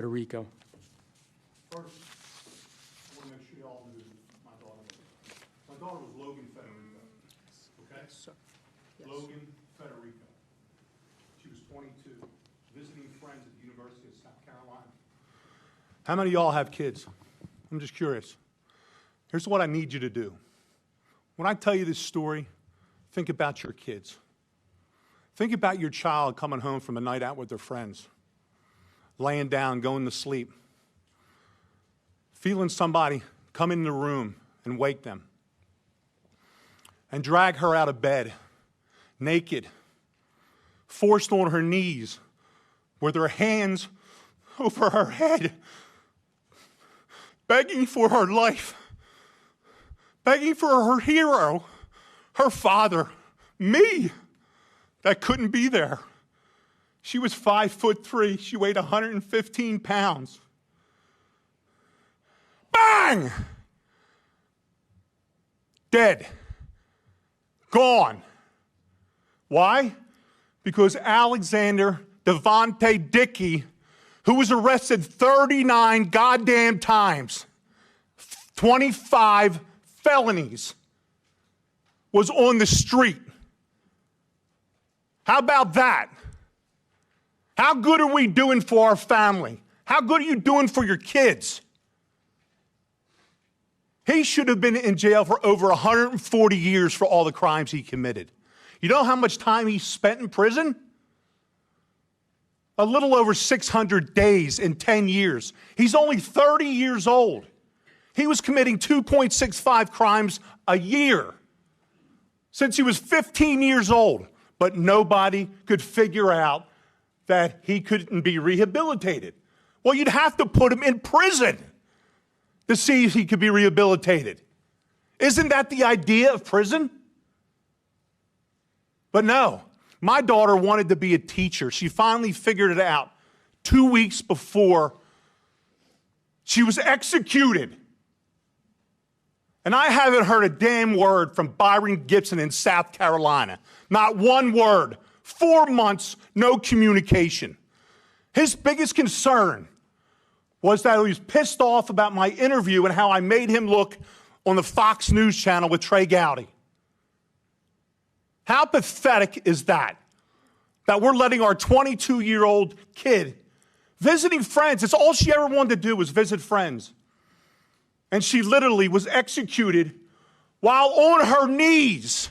Federico. First, I want to make sure you all knew who my daughter was. My daughter was Logan Federico, okay? Sir. Yes. Logan Federico. She was 22, visiting friends at the University of South Carolina. How many of y'all have kids? I'm just curious. Here's what I need you to do. When I tell you this story, think about your kids. Think about your child coming home from a night out with their friends, laying down, going to sleep, feeling somebody come in the room and wake them, and drag her out of bed, naked, forced on her knees, with her hands over her head, begging for her life, begging for her hero, her father, me, that couldn't be there. She was 5'3". She weighed 115 pounds. Bang! Dead. Gone. Why? Because Alexander Devontae Dickey, who was arrested 39 goddamn times, 25 felonies, was on the street. How about that? How good are we doing for our family? How good are you doing for your kids? He should have been in jail for over 140 years for all the crimes he committed. You know how much time he spent in prison? A little over 600 days in 10 years. He's only 30 years old. He was committing 2.65 crimes a year since he was 15 years old. But nobody could figure out that he couldn't be rehabilitated. Well, you'd have to put him in prison to see if he could be rehabilitated. Isn't that the idea of prison? But no, my daughter wanted to be a teacher. She finally figured it out 2 weeks before she was executed. And I haven't heard a damn word from Byron Gibson in South Carolina. Not one word. 4 months, no communication. His biggest concern was that he was pissed off about my interview and how I made him look on the Fox News channel with Trey Gowdy. How pathetic is that? That we're letting our 22-year-old kid visiting friends. It's all she ever wanted to do was visit friends. And she literally was executed while on her knees,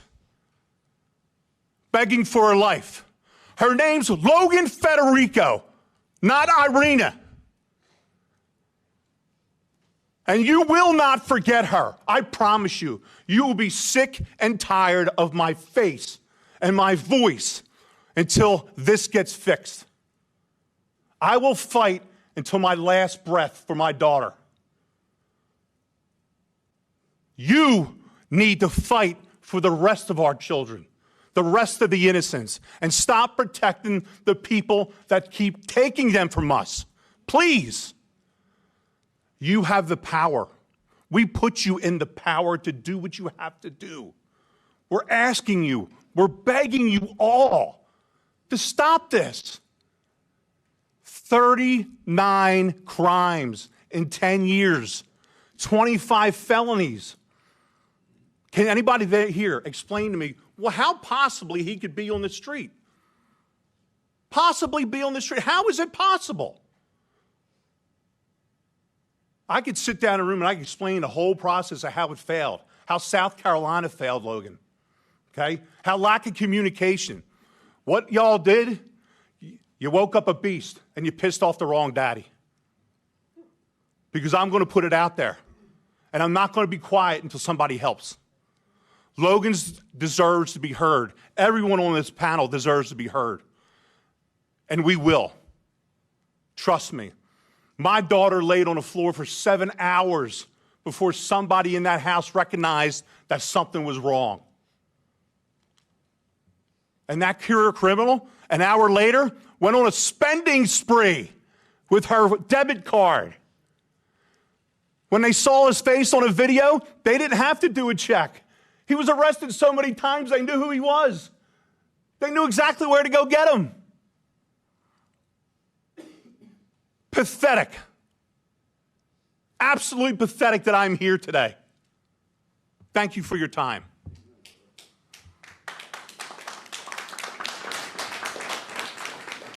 begging for her life. Her name's Logan Federico, not Irina. And you will not forget her. I promise you. You will be sick and tired of my face and my voice until this gets fixed. I will fight until my last breath for my daughter. You need to fight for the rest of our children, the rest of the innocents, and stop protecting the people that keep taking them from us. Please. You have the power. We put you in the power to do what you have to do. We're asking you, we're begging you all to stop this. 39 crimes in 10 years, 25 felonies. Can anybody here explain to me, well, how possibly he could be on the street? Possibly be on the street. How is it possible? I could sit down in a room and I could explain the whole process of how it failed, how South Carolina failed, Logan, okay? How lack of communication. What y'all did, you woke up a beast and you pissed off the wrong daddy. Because I'm going to put it out there, and I'm not going to be quiet until somebody helps. Logan deserves to be heard. Everyone on this panel deserves to be heard. And we will. Trust me. My daughter laid on the floor for 7 hours before somebody in that house recognized that something was wrong. And that career criminal, an hour later, went on a spending spree with her debit card. When they saw his face on a video, they didn't have to do a check. He was arrested so many times, they knew who he was. They knew exactly where to go get him. pathetic. Absolutely pathetic that I'm here today. Thank you for your time.